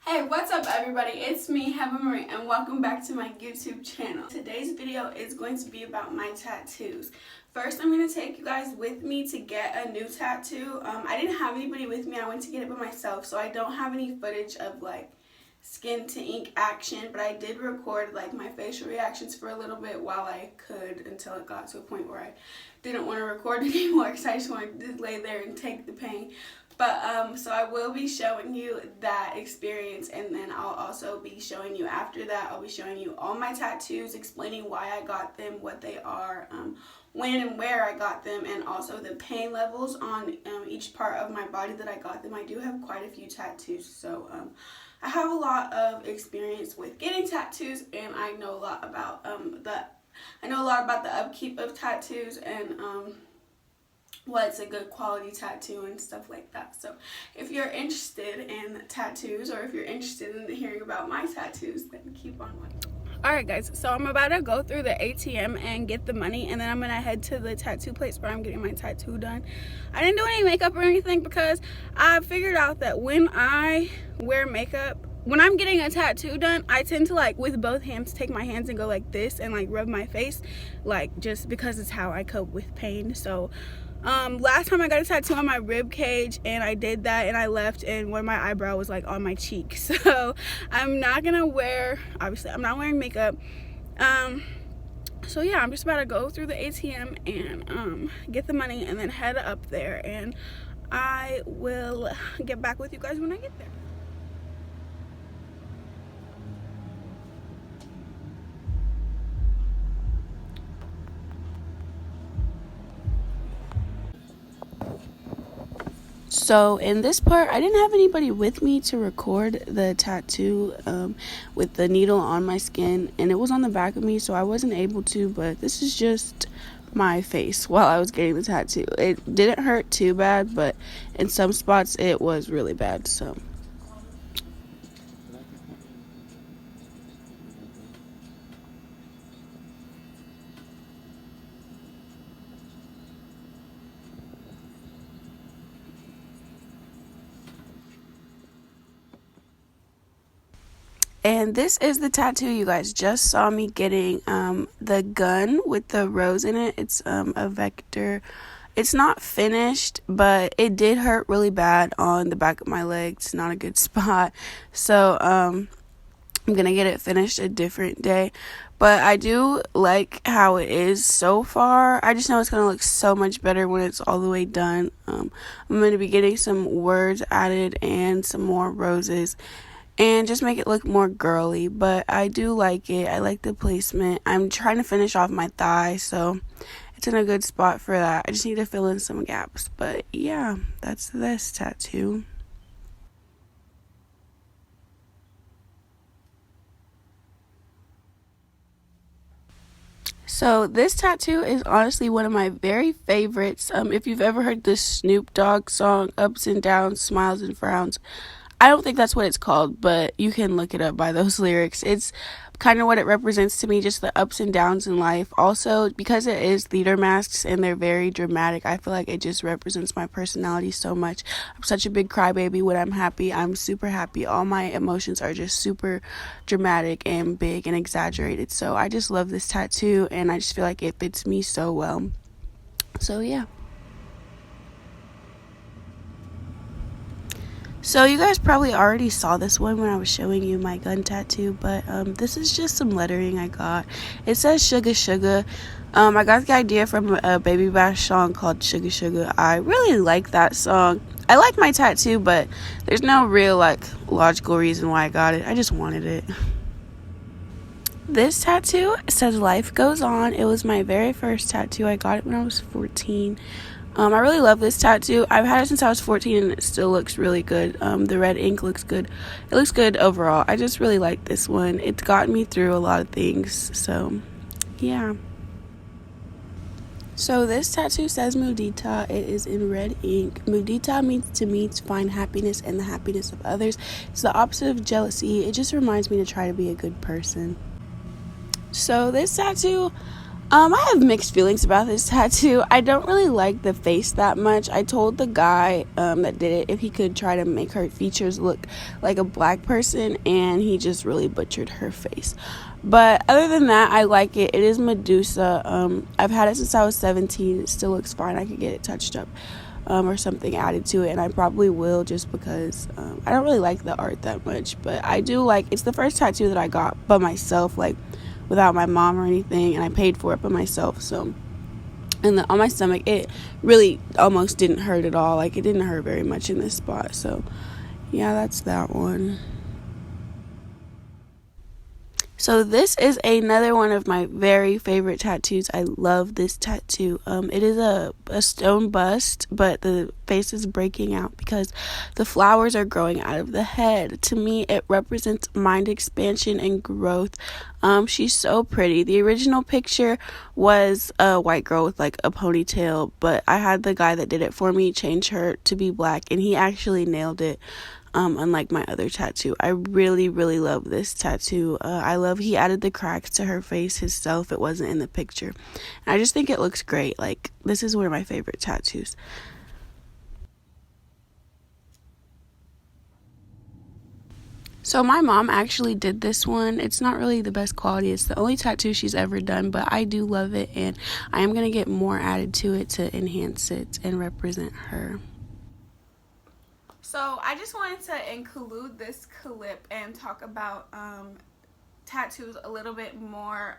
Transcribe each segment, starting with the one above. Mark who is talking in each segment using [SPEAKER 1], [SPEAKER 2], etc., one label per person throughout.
[SPEAKER 1] Hey, what's up everybody? It's me, Heaven Marie, and welcome back to my YouTube channel. Today's video is going to be about my tattoos. First, I'm going to take you guys with me to get a new tattoo. I didn't have anybody with me. I went to get it by myself, so I don't have any footage of like skin to ink action, but I did record like my facial reactions for a little bit while I could, until it got to a point where I didn't want to record anymore because I just wanted to lay there and take the pain. But so I will be showing you that experience, and then I'll also be showing you after that. I'll be showing you all my tattoos, explaining why I got them, what they are, when and where I got them, and also the pain levels on each part of my body that I got them. I do have quite a few tattoos, so I have a lot of experience with getting tattoos, and I know a lot about the upkeep of tattoos and what's a good quality tattoo and stuff like that. So if you're interested in tattoos, or if you're interested in hearing about my tattoos, then keep on watching. Alright guys, so I'm about to go through the ATM and get the money, and then I'm gonna head to the tattoo place where I'm getting my tattoo done. I didn't do any makeup or anything because I figured out that when I wear makeup, when I'm getting a tattoo done, I tend to like with both hands take my hands and go like this and like rub my face, like just because it's how I cope with pain. So last time I got a tattoo on my rib cage, and I did that and I left, and one of my eyebrow was like on my cheek. So I'm not gonna wear, obviously I'm not wearing makeup. So yeah, I'm just about to go through the ATM and get the money and then head up there, and I will get back with you guys when I get there. So in this part, I didn't have anybody with me to record the tattoo with the needle on my skin, and it was on the back of me, so I wasn't able to, but this is just my face while I was getting the tattoo. It didn't hurt too bad, but in some spots it was really bad. So and this is the tattoo you guys just saw me getting. The gun with the rose in it, it's a vector. It's not finished, but it did hurt really bad on the back of my leg. It's not a good spot, so I'm gonna get it finished a different day. But I do like how it is so far. I just know it's gonna look so much better when it's all the way done. I'm gonna be getting some words added and some more roses, and just make it look more girly. But I do like it. I like the placement. I'm trying to finish off my thigh, so it's in a good spot for that. I just need to fill in some gaps. But yeah, that's this tattoo. So this tattoo is honestly one of my very favorites. If you've ever heard the Snoop Dogg song, Ups and Downs, Smiles and Frowns, I don't think that's what it's called, but you can look it up by those lyrics. It's kind of what it represents to me, just the ups and downs in life. Also, because it is theater masks and they're very dramatic, I feel like it just represents my personality so much. I'm such a big crybaby. When I'm happy, I'm super happy. All my emotions are just super dramatic and big and exaggerated. So I just love this tattoo, and I just feel like it fits me so well. So yeah. So you guys probably already saw this one when I was showing you my gun tattoo, but this is just some lettering I got. It says Sugar Sugar. I got the idea from a Baby Bash song called Sugar Sugar. I really like that song. I like my tattoo, but there's no real logical reason why I got it. I just wanted it. This tattoo says Life Goes On. It was my very first tattoo. I got it when I was 14. I really love this tattoo. I've had it since I was 14, and it still looks really good. The red ink looks good. It looks good overall. I just really like this one. It's gotten me through a lot of things. So, yeah. So this tattoo says Mudita. It is in red ink. Mudita means to me to find happiness and the happiness of others. It's the opposite of jealousy. It just reminds me to try to be a good person. So this tattoo, I have mixed feelings about this tattoo. I don't really like the face that much. I told the guy that did it if he could try to make her features look like a black person, and he just really butchered her face. But other than that, I like it. It is Medusa. I've had it since I was 17. It still looks fine. I could get it touched up or something added to it, and I probably will, just because I don't really like the art that much. But I do like, it's the first tattoo that I got by myself, like without my mom or anything, and I paid for it by myself. So, and on my stomach, it really almost didn't hurt at all. Like, it didn't hurt very much in this spot. So yeah, that's that one. So this is another one of my very favorite tattoos. I love this tattoo. It is a stone bust, but the face is breaking out because the flowers are growing out of the head. To me, it represents mind expansion and growth. She's so pretty. The original picture was a white girl with like a ponytail, but I had the guy that did it for me change her to be black, and he actually nailed it. Unlike my other tattoo. I really, really love this tattoo. I love he added the cracks to her face himself. It wasn't in the picture. And I just think it looks great. Like, this is one of my favorite tattoos. So my mom actually did this one. It's not really the best quality. It's the only tattoo she's ever done, but I do love it, and I am going to get more added to it to enhance it and represent her. So I just wanted to include this clip and talk about tattoos a little bit more.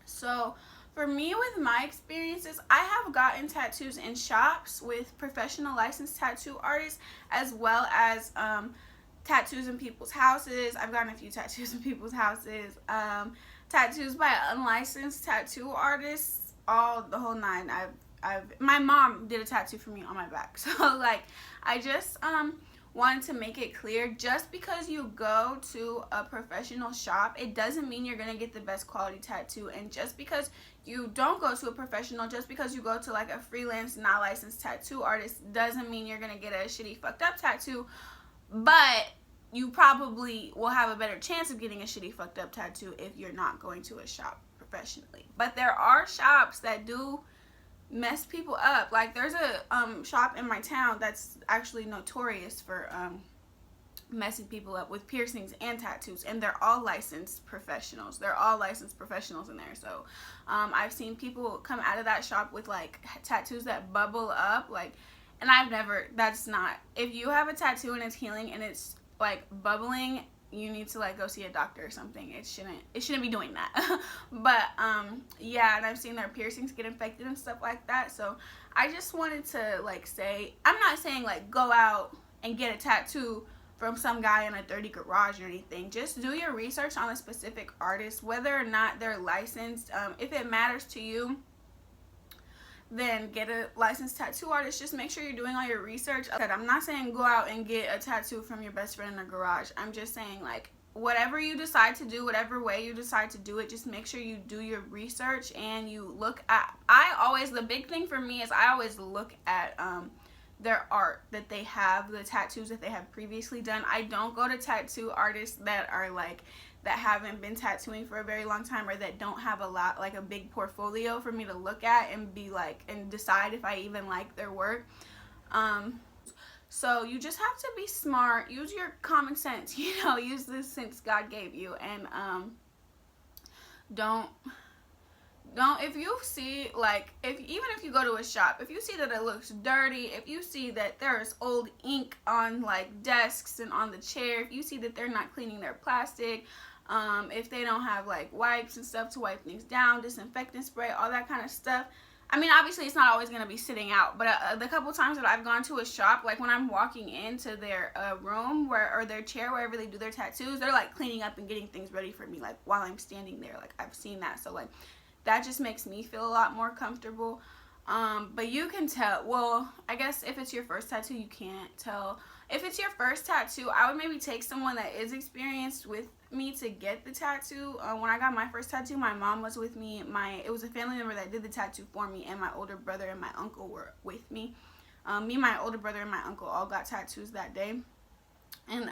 [SPEAKER 1] So for me, with my experiences, I have gotten tattoos in shops with professional licensed tattoo artists, as well as tattoos in people's houses. I've gotten a few tattoos in people's houses. Tattoos by unlicensed tattoo artists, all the whole nine. My mom did a tattoo for me on my back. So like, I just wanted to make it clear, just because you go to a professional shop, it doesn't mean you're gonna get the best quality tattoo. And just because you don't go to a professional, just because you go to like a freelance, not licensed tattoo artist, doesn't mean you're gonna get a shitty, fucked up tattoo. But you probably will have a better chance of getting a shitty, fucked up tattoo if you're not going to a shop professionally. But there are shops that do mess people up. Like, there's a shop in my town that's actually notorious for messing people up with piercings and tattoos, and they're all licensed professionals. They're all licensed professionals in there. So I've seen people come out of that shop with like tattoos that bubble up, like, and I've never, that's not, if you have a tattoo and it's healing and it's like bubbling, you need to like go see a doctor or something. It shouldn't be doing that. But yeah, and I've seen their piercings get infected and stuff like that. So I just wanted to like say, I'm not saying like go out and get a tattoo from some guy in a dirty garage or anything. Just do your research on a specific artist, whether or not they're licensed. If it matters to you, then get a licensed tattoo artist. Just make sure you're doing all your research. I'm not saying go out and get a tattoo from your best friend in a garage. I'm just saying, like, whatever you decide to do, whatever way you decide to do it, just make sure you do your research and you look at, the big thing for me is I always look at their art that they have, the tattoos that they have previously done. I don't go to tattoo artists that are like, that haven't been tattooing for a very long time, or that don't have a lot, like a big portfolio for me to look at and be like, and decide if I even like their work. So you just have to be smart, use your common sense, you know, use the sense God gave you, and don't, if you see, like, even if you go to a shop, if you see that it looks dirty, if you see that there's old ink on like desks and on the chair, if you see that they're not cleaning their plastic, if they don't have like wipes and stuff to wipe things down, disinfectant spray, all that kind of stuff. I mean, obviously it's not always going to be sitting out, but the couple times that I've gone to a shop, like when I'm walking into their room or their chair, wherever they do their tattoos, they're like cleaning up and getting things ready for me, like while I'm standing there. Like, I've seen that. So like, that just makes me feel a lot more comfortable. But you can tell, well, I guess if it's your first tattoo, you can't tell. If it's your first tattoo, I would maybe take someone that is experienced with me to get the tattoo. When I got my first tattoo, my mom was with me. It was a family member that did the tattoo for me, and my older brother and my uncle were with me. Me, my older brother, and my uncle all got tattoos that day. And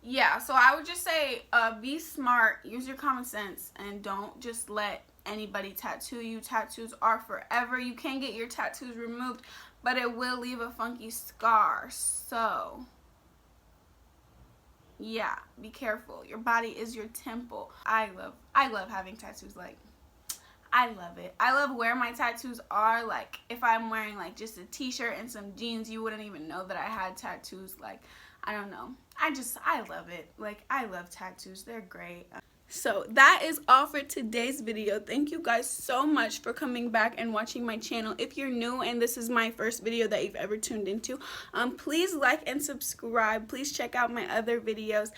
[SPEAKER 1] yeah, so I would just say be smart, use your common sense, and don't just let anybody tattoo you. Tattoos are forever. You can get your tattoos removed, but it will leave a funky scar. So yeah, be careful. Your body is your temple. I love having tattoos. Like, I love it. I love where my tattoos are. Like, if I'm wearing like just a t-shirt and some jeans, you wouldn't even know that I had tattoos. Like, I don't know. I love it. Like, I love tattoos. They're great. So that is all for today's video. Thank you guys so much for coming back and watching my channel. If you're new and this is my first video that you've ever tuned into, please like and subscribe. Please check out my other videos.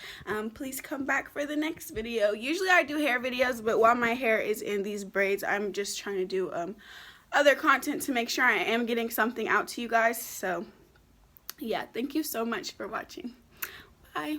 [SPEAKER 1] Please come back for the next video. Usually I do hair videos, but while my hair is in these braids, I'm just trying to do other content to make sure I am getting something out to you guys. So yeah, thank you so much for watching. Bye.